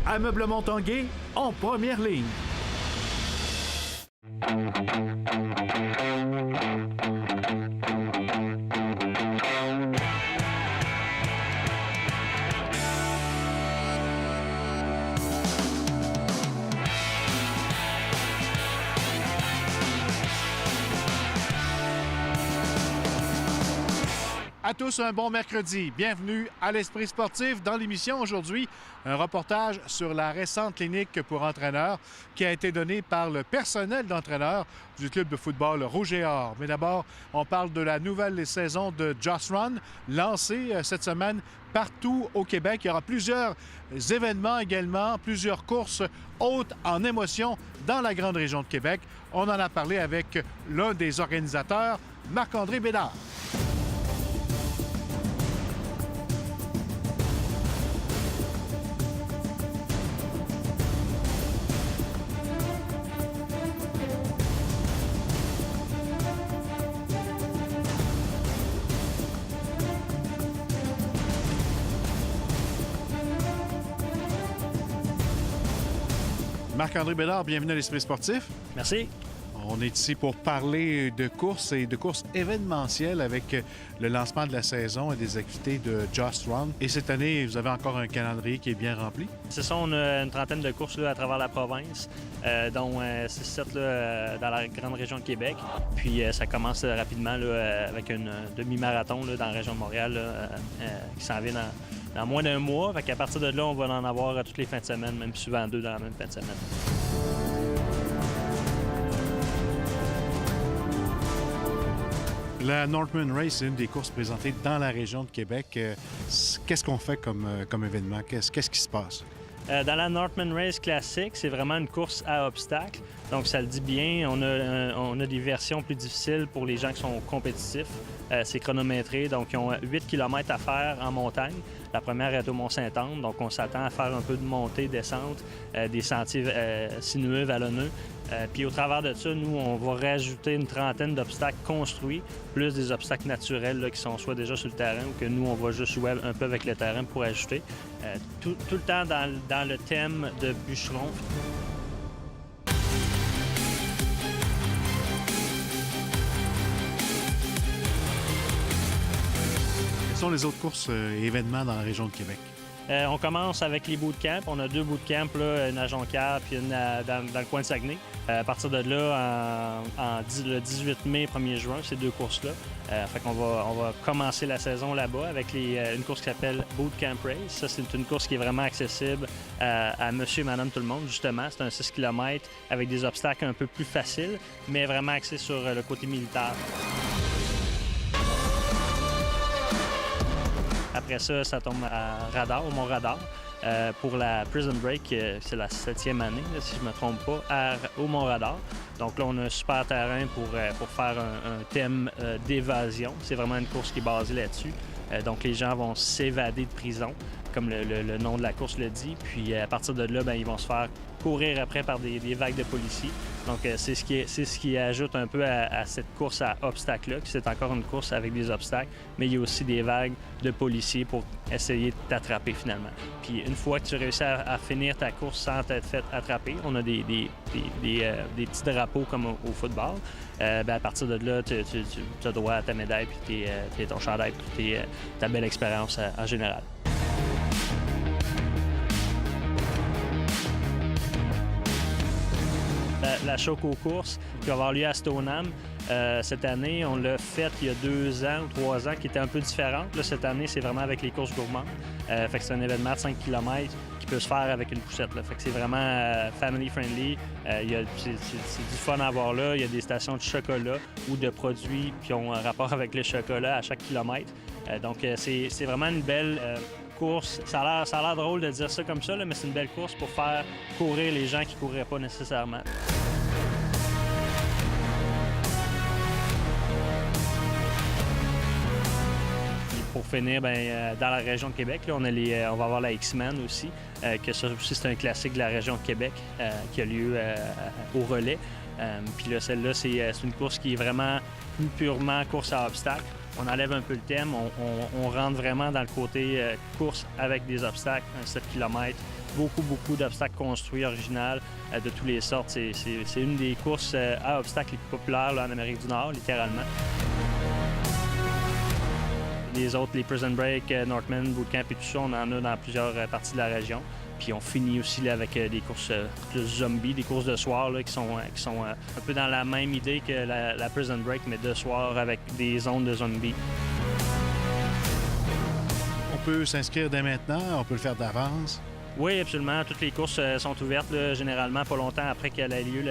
Ameublement Tanguay en première ligne. À tous, un bon mercredi. Bienvenue à l'Esprit sportif. Dans l'émission aujourd'hui, un reportage sur la récente clinique pour entraîneurs qui a été donnée par le personnel d'entraîneurs du club de football Rouge et Or. Mais d'abord, on parle de la nouvelle saison de Just Run, lancée cette semaine partout au Québec. Il y aura plusieurs événements également, plusieurs courses hautes en émotion dans la grande région de Québec. On en a parlé avec l'un des organisateurs, Marc-André Bédard. Marc-André Bédard, bienvenue à l'Esprit sportif. Merci. On est ici pour parler de courses et de courses événementielles avec le lancement de la saison et des activités de Just Run. Et cette année, vous avez encore un calendrier qui est bien rempli. C'est ça, on a une trentaine de courses là, à travers la province, dont 6-7 dans la grande région de Québec. Puis ça commence rapidement là, avec une demi-marathon là, dans la région de Montréal qui s'en vient dans moins d'un mois. Fait qu'à partir de là, on va en avoir toutes les fins de semaine, même souvent 2 dans la même fin de semaine. La Northman Race, c'est une des courses présentées dans la région de Québec. Qu'est-ce qu'on fait comme événement? Qu'est-ce qui se passe? Dans la Northman Race classique, c'est vraiment une course à obstacles. Donc, ça le dit bien. On a des versions plus difficiles pour les gens qui sont compétitifs. C'est chronométré. Donc, ils ont 8 km à faire en montagne. La première est au Mont-Saint-Anne. Donc, on s'attend à faire un peu de montée, descente, des sentiers sinueux, vallonneux. Puis au travers de ça, nous, on va rajouter une trentaine d'obstacles construits, plus des obstacles naturels là, qui sont soit déjà sur le terrain ou que nous, on va juste jouer un peu avec le terrain pour ajouter. Tout le temps dans le thème de bûcheron. Quelles sont les autres courses et événements dans la région de Québec? On commence avec les bootcamps. On a 2 bootcamps, là, une à Jonquière puis une dans le coin de Saguenay. À partir de là, le 18 mai, 1er juin, ces 2 courses-là. Fait qu'on va commencer la saison là-bas avec une course qui s'appelle Bootcamp Race. Ça, c'est une course qui est vraiment accessible à monsieur et madame tout le monde, justement. C'est un 6 km avec des obstacles un peu plus faciles, mais vraiment axé sur le côté militaire. Après ça, ça tombe à Radar, au Mont-Radar, pour la Prison Break, c'est la 7e année, là, si je ne me trompe pas, au Mont-Radar. Donc là, on a un super terrain pour faire un thème d'évasion. C'est vraiment une course qui est basée là-dessus. Donc les gens vont s'évader de prison, comme le nom de la course le dit. Puis à partir de là, ils vont se faire courir après par des vagues de policiers. Donc c'est ce qui ajoute un peu à cette course à obstacles-là. C'est encore une course avec des obstacles, mais il y a aussi des vagues de policiers pour essayer de t'attraper finalement. Puis une fois que tu réussis à finir ta course sans t'être fait attraper, on a des petits drapeaux comme au football. À partir de là, tu as droit à ta médaille, puis ton chandail, puis ta belle expérience en général. La Choco-course qui va avoir lieu à Stoneham. Cette année, on l'a faite il y a 2 ans ou 3 ans qui était un peu différente. Là, cette année, c'est vraiment avec les courses gourmandes. Fait que c'est un événement de 5 km qui peut se faire avec une poussette. Là. Fait que c'est vraiment family-friendly. C'est du fun à avoir là. Il y a des stations de chocolat ou de produits qui ont un rapport avec le chocolat à chaque kilomètre. Donc, c'est vraiment une belle course. Ça a l'air drôle de dire ça comme ça, là, mais c'est une belle course pour faire courir les gens qui ne courraient pas nécessairement. Pour finir, dans la région de Québec, là, on va avoir la X-Men aussi, que ça aussi c'est un classique de la région de Québec qui a lieu au relais. Puis là, celle-là, c'est une course qui est vraiment plus purement course à obstacles. On enlève un peu le thème, on rentre vraiment dans le côté course avec des obstacles, un 7 km, beaucoup d'obstacles construits, originales, de toutes les sortes. C'est une des courses à obstacles les plus populaires là, en Amérique du Nord, littéralement. Les autres, les Prison Break, Northman, Bootcamp et tout ça, on en a dans plusieurs parties de la région. Puis on finit aussi là, avec des courses plus zombies, des courses de soir là, qui sont un peu dans la même idée que la Prison Break, mais de soir avec des zones de zombies. On peut s'inscrire dès maintenant, on peut le faire d'avance. Oui, absolument. Toutes les courses sont ouvertes là, généralement pas longtemps après qu'elle ait lieu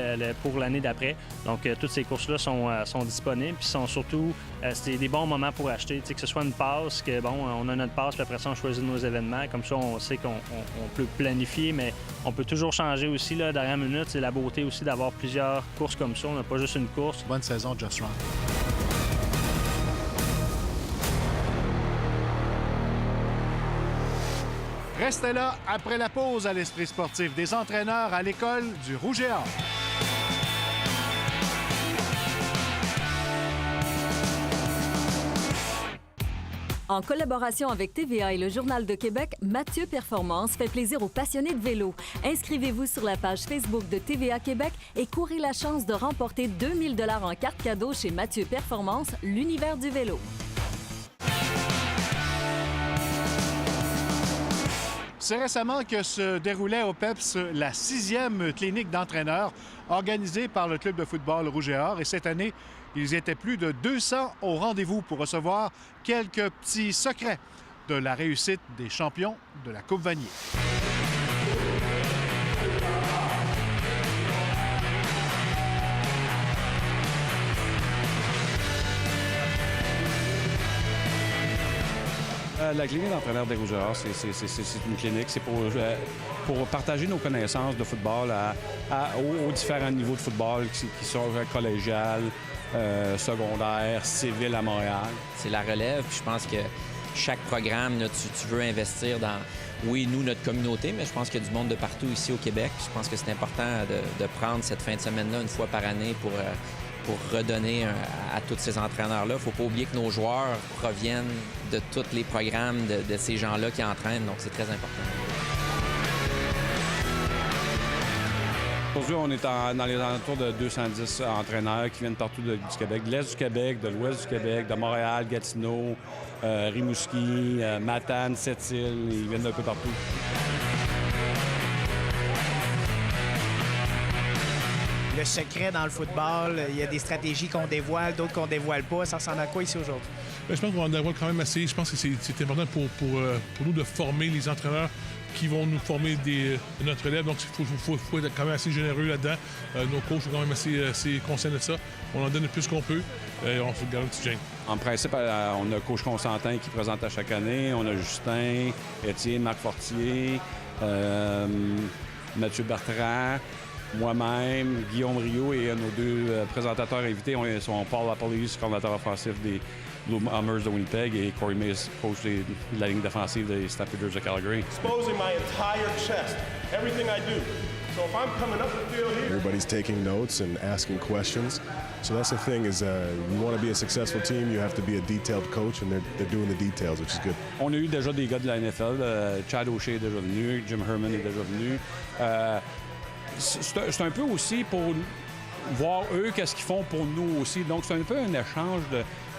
pour l'année d'après. Donc, toutes ces courses-là sont disponibles. Puis sont surtout, c'est des bons moments pour acheter. Que ce soit une passe, que bon, on a notre passe, puis après ça, on choisit nos événements. Comme ça, on sait qu'on peut planifier, mais on peut toujours changer aussi, là, dernière minute. C'est la beauté aussi d'avoir plusieurs courses comme ça. On n'a pas juste une course. Bonne saison, Just Run. Restez là après la pause à l'Esprit sportif des entraîneurs à l'école du Rouge et Or. En collaboration avec TVA et le Journal de Québec, Mathieu Performance fait plaisir aux passionnés de vélo. Inscrivez-vous sur la page Facebook de TVA Québec et courez la chance de remporter 2000 $ en carte cadeau chez Mathieu Performance, l'univers du vélo. C'est récemment que se déroulait au PEPS la 6e clinique d'entraîneurs organisée par le club de football Rouge et Or. Et cette année, ils étaient plus de 200 au rendez-vous pour recevoir quelques petits secrets de la réussite des champions de la Coupe Vanier. La clinique d'entraîneurs des Rouge et Or, c'est une clinique, c'est pour partager nos connaissances de football aux différents niveaux de football qui sont collégial, secondaire, civil à Montréal. C'est la relève, puis je pense que chaque programme, là, tu veux investir dans, oui, nous, notre communauté, mais je pense qu'il y a du monde de partout ici au Québec. Je pense que c'est important de prendre cette fin de semaine-là une fois par année pour redonner à tous ces entraîneurs-là. Il ne faut pas oublier que nos joueurs proviennent de tous les programmes de ces gens-là qui entraînent, donc c'est très important. Aujourd'hui, on est dans les alentours de 210 entraîneurs qui viennent partout du Québec, de l'Est du Québec, de l'Ouest du Québec, de Montréal, Gatineau, Rimouski, Matane, Sept-Îles. Ils viennent d'un peu partout. Le secret dans le football, il y a des stratégies qu'on dévoile, d'autres qu'on dévoile pas. Ça ressemble à quoi ici aujourd'hui? Bien, je pense qu'on en dévoile quand même assez. Je pense que c'est important pour nous de former les entraîneurs qui vont nous former notre élève. Donc, il faut être quand même assez généreux là-dedans. Nos coachs sont quand même assez conscients de ça. On en donne le plus qu'on peut et on se garde un petit gêne. En principe, on a coach Constantin qui présente à chaque année. On a Justin, Étienne, Marc Fortier, Mathieu Bertrand, moi-même, Guillaume Rio et nos deux présentateurs invités sont Paul Lapalisse, coordinateur offensif des Blue Bombers de Winnipeg, et Corey Mace, coach de la ligne défensive des Stampeders de Calgary. Exposing my entire chest, everything I do. So if I'm coming up the field here... Everybody's taking notes and asking questions. So that's the thing is you want to be a successful team, you have to be a detailed coach, and they're doing the details, which is good. On a eu déjà des gars de la NFL. Chad O'Shea est déjà venu, Jim Herman est déjà venu. C'est un peu aussi pour voir eux qu'est-ce qu'ils font pour nous aussi. Donc, c'est un peu un échange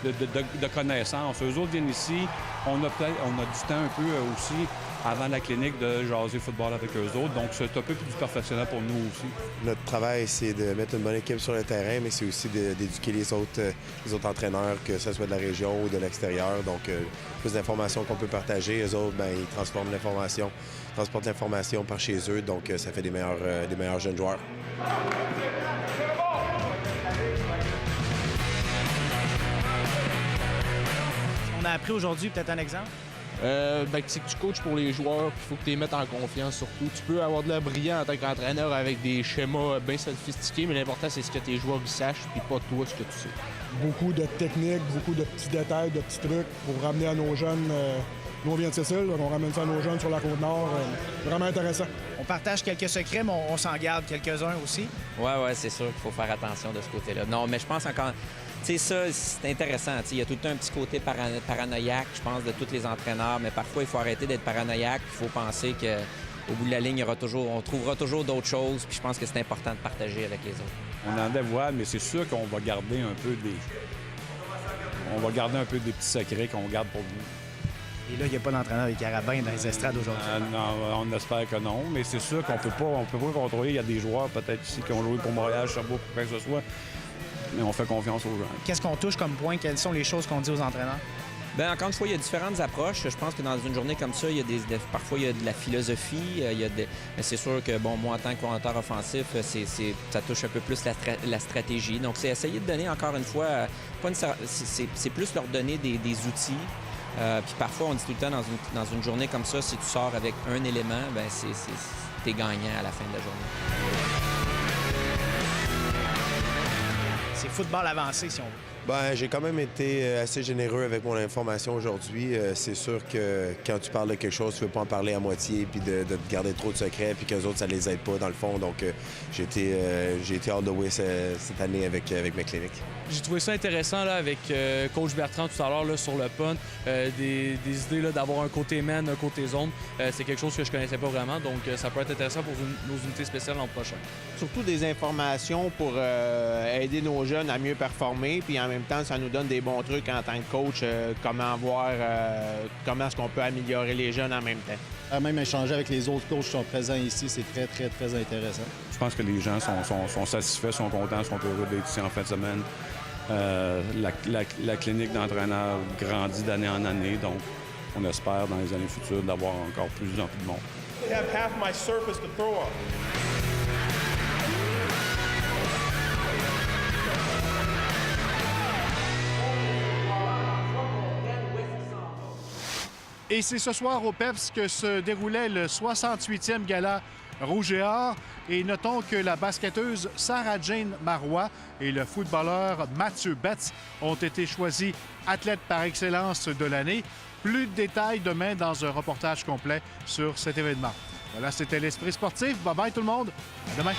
de connaissances. Eux autres viennent ici. On a du temps un peu aussi avant la clinique de jaser football avec eux autres. Donc, c'est un peu plus professionnel pour nous aussi. Notre travail, c'est de mettre une bonne équipe sur le terrain, mais c'est aussi d'éduquer les autres entraîneurs, que ce soit de la région ou de l'extérieur. Donc, plus d'informations qu'on peut partager. Eux autres, ils transportent l'information par chez eux. Donc, ça fait des meilleurs jeunes joueurs. On a appris aujourd'hui peut-être un exemple? C'est que tu coaches pour les joueurs, il faut que tu les mettes en confiance surtout. Tu peux avoir de l'air brillant en tant qu'entraîneur avec des schémas bien sophistiqués, mais l'important, c'est ce que tes joueurs sachent, puis pas toi ce que tu sais. Beaucoup de techniques, beaucoup de petits détails, de petits trucs pour ramener à nos jeunes. Nous, on vient de Cécile, on ramène ça à nos jeunes sur la Côte-Nord. Vraiment intéressant. On partage quelques secrets, mais on s'en garde quelques-uns aussi. Ouais, c'est sûr qu'il faut faire attention de ce côté-là. Non, mais je pense encore... Tu sais, ça, c'est intéressant. Il y a tout le temps un petit côté paranoïaque, je pense, de tous les entraîneurs, mais parfois, il faut arrêter d'être paranoïaque. Il faut penser qu'au bout de la ligne, on trouvera toujours d'autres choses, puis je pense que c'est important de partager avec les autres. On en dévoile, mais c'est sûr qu'on va garder un peu des petits secrets qu'on garde pour nous. Et là, il n'y a pas d'entraîneur des Carabins dans les estrades aujourd'hui. Non, on espère que non, mais c'est sûr qu'on peut pas contrôler. Il y a des joueurs peut-être ici qui ont joué pour Montréal, Sherbrooke, pour quoi que ce soit, mais on fait confiance aux gens. Qu'est-ce qu'on touche comme point? Quelles sont les choses qu'on dit aux entraîneurs? Bien, encore une fois, il y a différentes approches. Je pense que dans une journée comme ça, parfois, il y a de la philosophie. Mais c'est sûr que, bon, moi, en tant que coordinateur offensif, ça touche un peu plus la stratégie. Donc, c'est essayer de donner, encore une fois, c'est plus leur donner des outils. Puis parfois, on dit tout le temps, dans une journée comme ça, si tu sors avec un élément, bien, t'es gagnant à la fin de la journée. C'est football avancé, si on veut. Ben, j'ai quand même été assez généreux avec mon information aujourd'hui. C'est sûr que quand tu parles de quelque chose, tu ne veux pas en parler à moitié puis de te garder trop de secrets puis qu'eux autres, ça les aide pas dans le fond. Donc, j'ai été all the way cette année avec mes cliniques. J'ai trouvé ça intéressant là, avec Coach Bertrand tout à l'heure là, sur le punt. Des idées là, d'avoir un côté man, un côté zone. C'est quelque chose que je connaissais pas vraiment. Donc, ça peut être intéressant pour nos unités spéciales l'an prochain. Surtout des informations pour aider nos jeunes à mieux performer. Puis en même temps, ça nous donne des bons trucs en tant que coach, comment est-ce qu'on peut améliorer les jeunes en même temps. Même échanger avec les autres coachs qui sont présents ici, c'est très, très, très intéressant. Je pense que les gens sont satisfaits, sont contents, sont heureux d'être ici en fin de semaine. La clinique d'entraîneur grandit d'année en année, donc on espère dans les années futures d'avoir encore plus en plus de monde. I have half my surface to throw on. Et c'est ce soir au PEPS que se déroulait le 68e gala Rouge et Or. Et notons que la basketteuse Sarah-Jane Marois et le footballeur Mathieu Betts ont été choisis athlètes par excellence de l'année. Plus de détails demain dans un reportage complet sur cet événement. Voilà, c'était l'Esprit sportif. Bye-bye tout le monde. À demain.